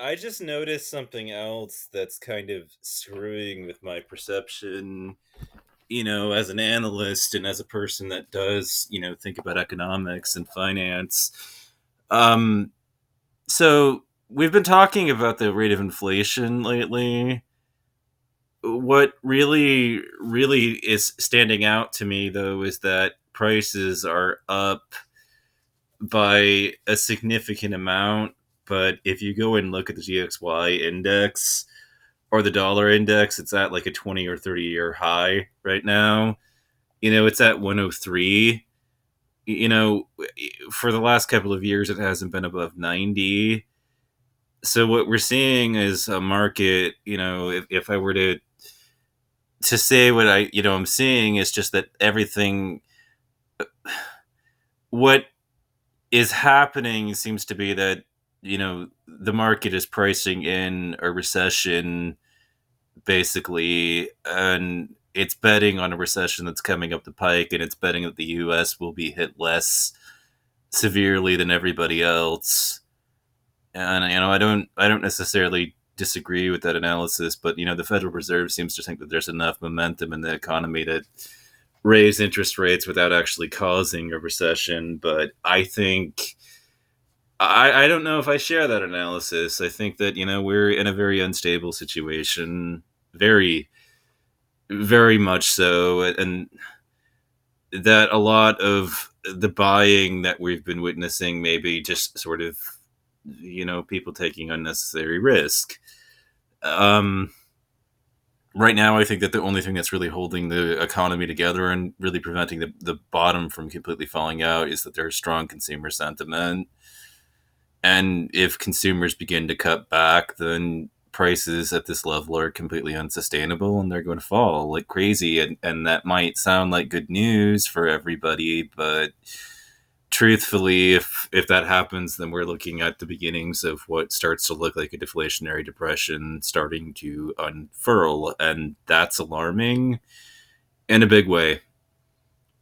I just noticed something else that's kind of screwing with my perception, as an analyst and as a person that does, think about economics and finance. Um, so we've been talking about the rate of inflation lately. What really is standing out to me, though, is that prices are up by a significant amount. But if you go and look at the GXY index, or the dollar index, it's at like a 20 or 30-year high right now. It's at 103. For the last couple of years, it hasn't been above 90. So what we're seeing is a market, if I were to say what I'm seeing is just that everything, what is happening seems to be that, the market is pricing in a recession basically, and it's betting on a recession that's coming up the pike, and it's betting that the U.S. will be hit less severely than everybody else. And I don't necessarily disagree with that analysis, but the Federal Reserve seems to think that there's enough momentum in the economy to raise interest rates without actually causing a recession. But I don't know if I share that analysis. I think that we're in a very unstable situation, very very much so, and that a lot of the buying that we've been witnessing maybe just sort of people taking unnecessary risk. um right now, I think that the only thing that's really holding the economy together and really preventing the bottom from completely falling out is that there's strong consumer sentiment. And if consumers begin to cut back, then prices at this level are completely unsustainable and they're going to fall like crazy. And that might sound like good news for everybody, but truthfully, if that happens, then we're looking at the beginnings of what starts to look like a deflationary depression starting to unfurl. And that's alarming in a big way.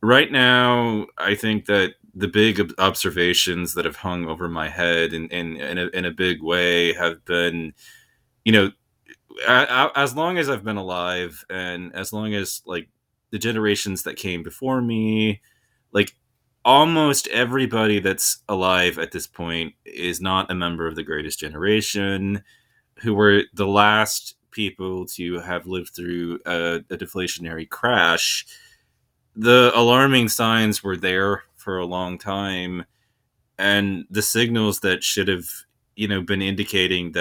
Right now, I think that the big observations that have hung over my head in a big way have been, you know, as long as I've been alive, and as long as like the generations that came before me, like almost everybody that's alive at this point is not a member of the greatest generation, who were the last people to have lived through a deflationary crash. The alarming signs were there for a long time, and the signals that should have been indicating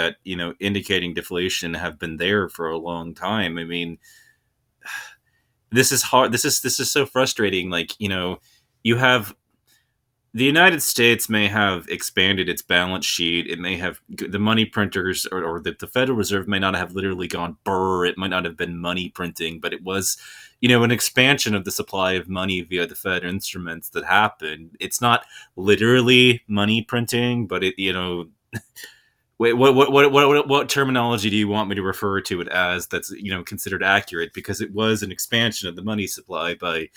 deflation have been there for a long time. I mean, this is hard. This is so frustrating. Like, you have the United States may have expanded its balance sheet. It may have the money printers, or the Federal Reserve may not have literally gone burr. It might not have been money printing, but it was, an expansion of the supply of money via the Fed instruments that happened. It's not literally money printing, but wait, what terminology do you want me to refer to it as that's considered accurate? Because it was an expansion of the money supply by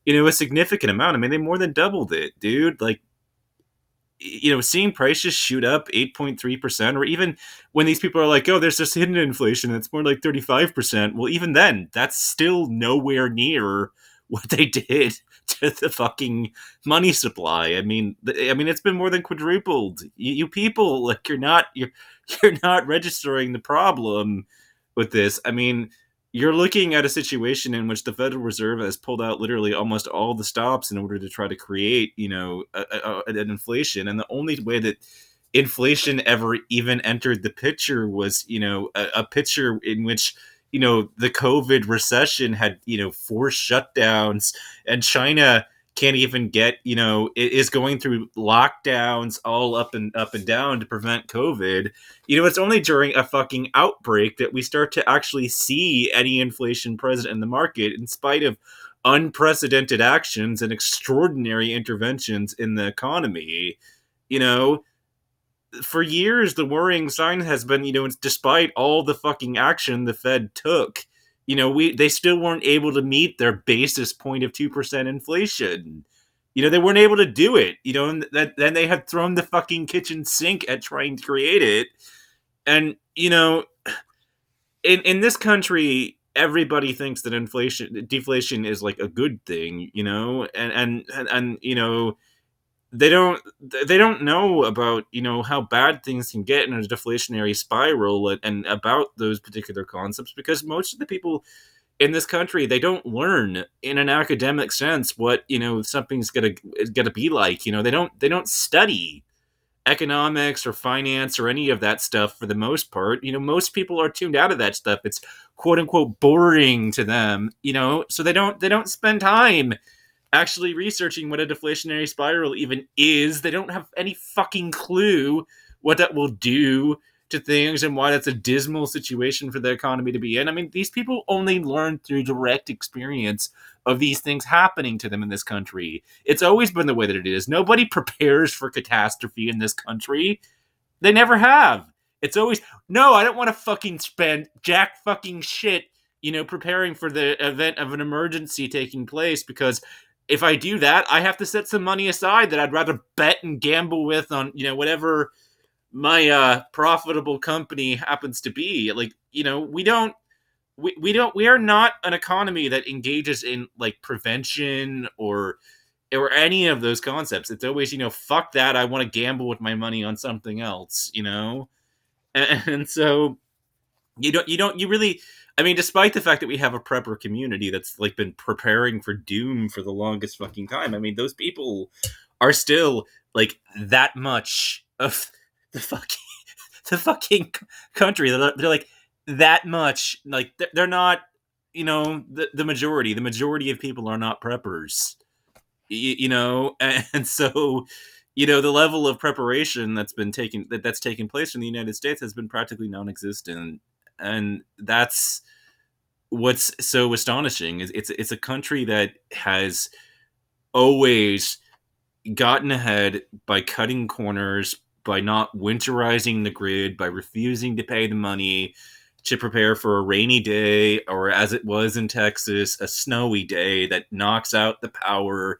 a significant amount. I mean, they more than doubled it, dude. Like, seeing prices shoot up 8.3%, or even when these people are like, oh, there's this hidden inflation that's more like 35%. Well, even then, that's still nowhere near what they did to the fucking money supply. I mean, it's been more than quadrupled. You people, like, you're not registering the problem with this. I mean, you're looking at a situation in which the Federal Reserve has pulled out literally almost all the stops in order to try to create, an inflation. And the only way that inflation ever even entered the picture was, a picture in which, the COVID recession had, forced shutdowns, and China can't even get, is going through lockdowns all up and down to prevent COVID. It's only during a fucking outbreak that we start to actually see any inflation present in the market, in spite of unprecedented actions and extraordinary interventions in the economy. You know, for years, the worrying sign has been, despite all the fucking action the Fed took, they still weren't able to meet their basis point of 2% inflation. They weren't able to do it. And then they had thrown the fucking kitchen sink at trying to create it. And in this country, everybody thinks that deflation is like a good thing, and they don't they don't know about how bad things can get in a deflationary spiral, and about those particular concepts, because most of the people in this country, they don't learn in an academic sense what something's gonna be like. They don't study economics or finance or any of that stuff for the most part. Most people are tuned out of that stuff. It's quote unquote boring to them, so they don't spend time actually researching what a deflationary spiral even is. They don't have any fucking clue what that will do to things and why that's a dismal situation for the economy to be in. I mean, these people only learn through direct experience of these things happening to them in this country. It's always been the way that it is. Nobody prepares for catastrophe in this country. They never have. It's always, no, I don't want to fucking spend jack fucking shit, preparing for the event of an emergency taking place, because if I do that, I have to set some money aside that I'd rather bet and gamble with on, whatever my profitable company happens to be. Like, we are not an economy that engages in like prevention or any of those concepts. It's always, fuck that, I want to gamble with my money on something else, and so you really, I mean, despite the fact that we have a prepper community that's like been preparing for doom for the longest fucking time, I mean, those people are still like that much of the fucking country. They're like that much, like they're not, the majority. The majority of people are not preppers, and so the level of preparation that's taken place in the United States has been practically non-existent, and that's what's so astonishing. Is it's a country that has always gotten ahead by cutting corners, by not winterizing the grid, by refusing to pay the money to prepare for a rainy day, or as it was in Texas, a snowy day that knocks out the power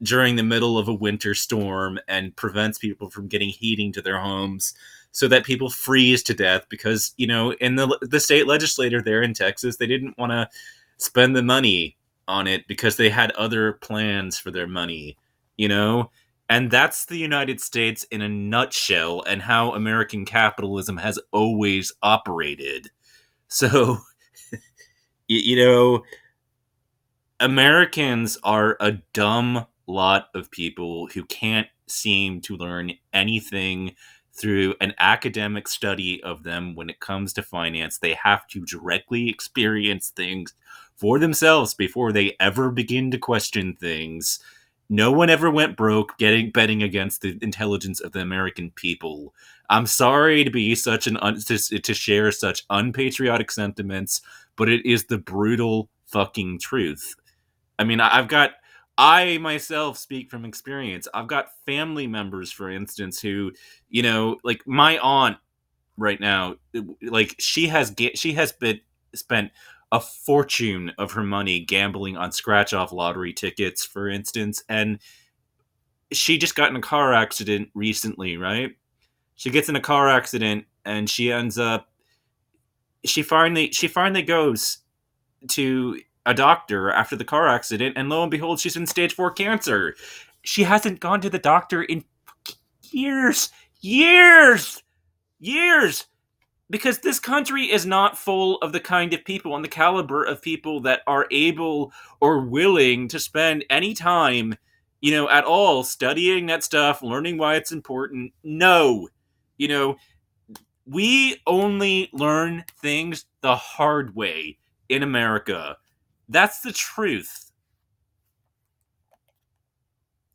during the middle of a winter storm and prevents people from getting heating to their homes, so that people freeze to death because, in the state legislature there in Texas, they didn't want to spend the money on it because they had other plans for their money, you know? And that's the United States in a nutshell, and how American capitalism has always operated. So, you know, Americans are a dumb lot of people who can't seem to learn anything through an academic study of them when it comes to finance. They have to directly experience things for themselves before they ever begin to question things. No one ever went broke betting against the intelligence of the American people. I'm sorry to be such to share such unpatriotic sentiments, but it is the brutal fucking truth. I mean, I myself speak from experience. I've got family members, for instance, who, like my aunt right now, like she has been spent a fortune of her money gambling on scratch off lottery tickets, for instance, and she just got in a car accident recently, right? She gets in a car accident and she finally goes to a doctor after the car accident, and lo and behold, she's in stage 4 cancer. She hasn't gone to the doctor in years, years, years, because this country is not full of the kind of people and the caliber of people that are able or willing to spend any time, at all studying that stuff, learning why it's important. No, you know, we only learn things the hard way in America. That's the truth.